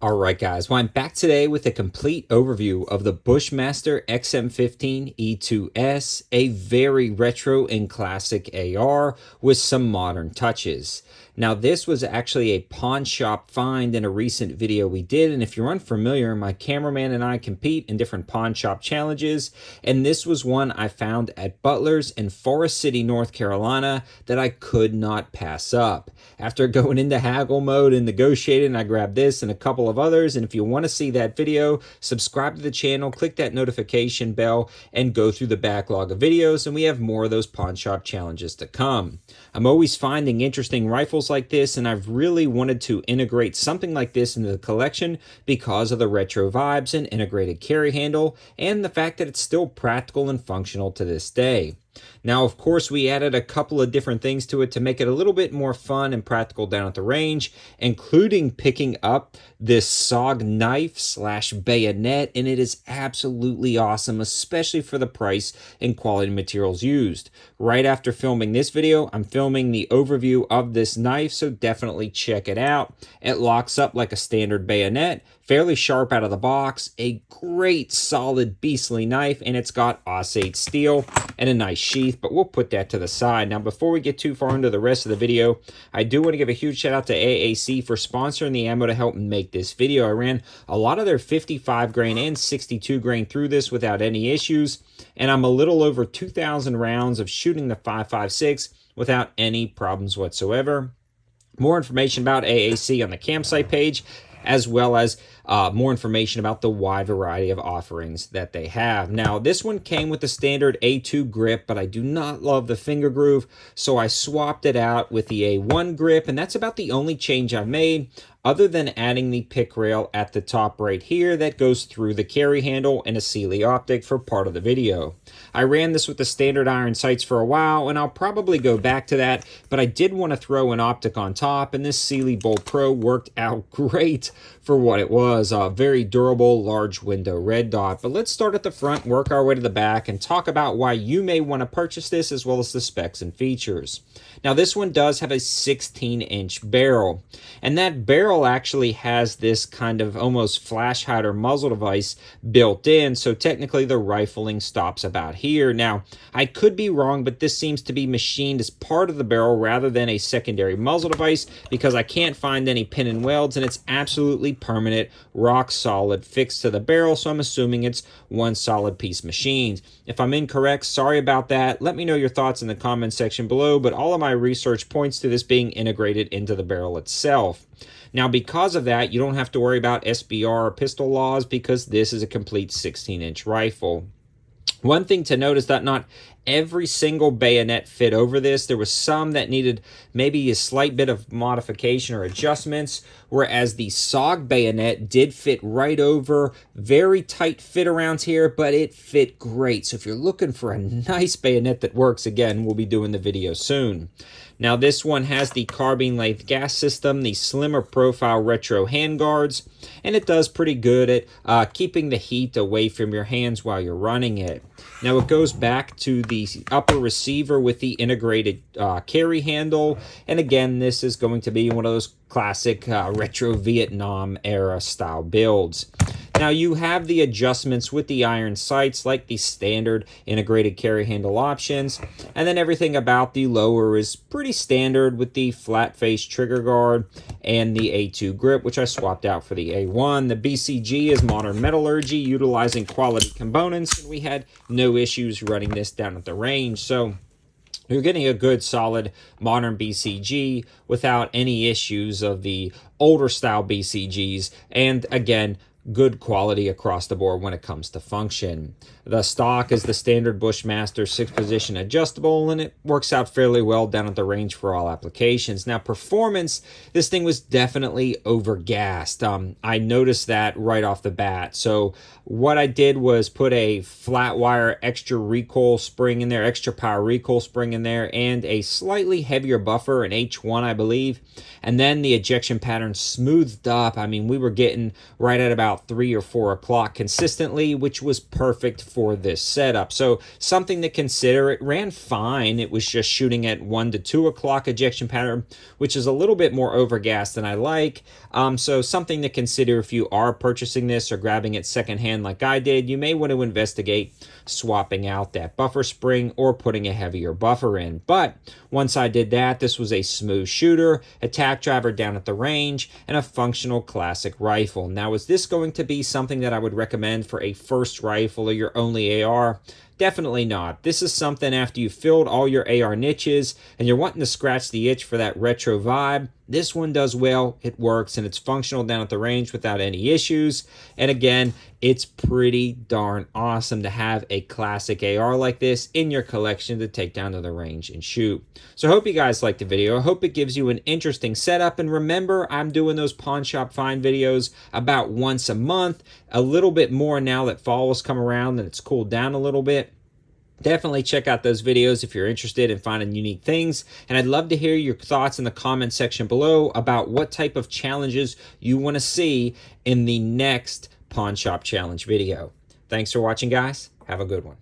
Alright guys, well I'm back today with a complete overview of the Bushmaster XM15-E2S, a very retro and classic AR with some modern touches. Now this was actually a pawn shop find in a recent video we did, and if you're unfamiliar, my cameraman and I compete in different pawn shop challenges, and this was one I found at Butler's in Forest City, North Carolina that I could not pass up. After going into haggle mode and negotiating, I grabbed this and a couple of others, and if you want to see that video, subscribe to the channel, click that notification bell, and go through the backlog of videos, and we have more of those pawn shop challenges to come. I'm always finding interesting rifles like this, and I've really wanted to integrate something like this into the collection because of the retro vibes and integrated carry handle, and the fact that it's still practical and functional to this day. Now, of course, we added a couple of different things to it to make it a little bit more fun and practical down at the range, including picking up this SOG knife slash bayonet, and it is absolutely awesome, especially for the price and quality materials used. Right after filming this video, I'm filming the overview of this knife, so definitely check it out. It locks up like a standard bayonet, fairly sharp out of the box, a great solid beastly knife, and it's got AUS-8 steel and a nice sheath, but we'll put that to the side. Now, before we get too far into the rest of the video, I do want to give a huge shout out to AAC for sponsoring the ammo to help make this video. I ran a lot of their 55 grain and 62 grain through this without any issues, and I'm a little over 2,000 rounds of shooting the 5.56 without any problems whatsoever. More information about AAC on the campsite page, as well as more information about the wide variety of offerings that they have. Now, this one came with the standard A2 grip, but I do not love the finger groove, so I swapped it out with the A1 grip, and that's about the only change I've made, other than adding the pick rail at the top right here that goes through the carry handle and a Sealy optic for part of the video. I ran this with the standard iron sights for a while, and I'll probably go back to that, but I did want to throw an optic on top, and this Sealy Bolt Pro worked out great for what it was. A very durable, large window red dot. But let's start at the front, work our way to the back, and talk about why you may want to purchase this, as well as the specs and features. Now, this one does have a 16-inch barrel, and that barrel actually has this kind of almost flash hider muzzle device built in, so technically the rifling stops about here. Now, I could be wrong, but this seems to be machined as part of the barrel rather than a secondary muzzle device, because I can't find any pin and welds, and it's absolutely permanent, rock solid, fixed to the barrel, so I'm assuming it's one solid piece machined. If I'm incorrect, sorry about that. Let me know your thoughts in the comment section below, but all of my research points to this being integrated into the barrel itself. Now, because of that, you don't have to worry about SBR or pistol laws, because this is a complete 16-inch rifle. One thing to note is that not every single bayonet fit over this. There was some that needed maybe a slight bit of modification or adjustments, whereas the SOG bayonet did fit right over. Very tight fit around here, but it fit great. So if you're looking for a nice bayonet that works, again, we'll be doing the video soon. Now, this one has the carbine length gas system, the slimmer profile retro handguards, and it does pretty good at keeping the heat away from your hands while you're running it. Now, it goes back to the upper receiver with the integrated carry handle, and again, this is going to be one of those classic retro Vietnam era style builds. Now, you have the adjustments with the iron sights, like the standard integrated carry handle options, and then everything about the lower is pretty standard with the flat face trigger guard and the A2 grip, which I swapped out for the A1. The BCG is modern metallurgy, utilizing quality components, and we had no issues running this down at the range. So you're getting a good, solid, modern BCG without any issues of the older style BCGs, and again, good quality across the board when it comes to function. The stock is the standard Bushmaster 6-position adjustable, and it works out fairly well down at the range for all applications. Now, performance, this thing was definitely over-gassed. I noticed that right off the bat. So what I did was put a flat wire extra recoil spring in there, extra power recoil spring in there, and a slightly heavier buffer, an H1, I believe. And then the ejection pattern smoothed up. I mean, we were getting right at about about 3 or 4 o'clock consistently, which was perfect for this setup. So something to consider. It ran fine. It was just shooting at 1 to 2 o'clock ejection pattern, which is a little bit more overgas than I like. So something to consider if you are purchasing this or grabbing it secondhand like I did. You may want to investigate swapping out that buffer spring or putting a heavier buffer in. But once I did that, this was a smooth shooter, attack driver down at the range, and a functional classic rifle. Now, is this going to be something that I would recommend for a first rifle or your only AR? Definitely not. This is something after you've filled all your AR niches and you're wanting to scratch the itch for that retro vibe. This one does well, it works, and it's functional down at the range without any issues. And again, it's pretty darn awesome to have a classic AR like this in your collection to take down to the range and shoot. So I hope you guys liked the video. I hope it gives you an interesting setup. And remember, I'm doing those pawn shop find videos about once a month, a little bit more now that fall has come around and it's cooled down a little bit. Definitely check out those videos if you're interested in finding unique things. And I'd love to hear your thoughts in the comment section below about what type of challenges you want to see in the next Pawn Shop Challenge video. Thanks for watching, guys. Have a good one.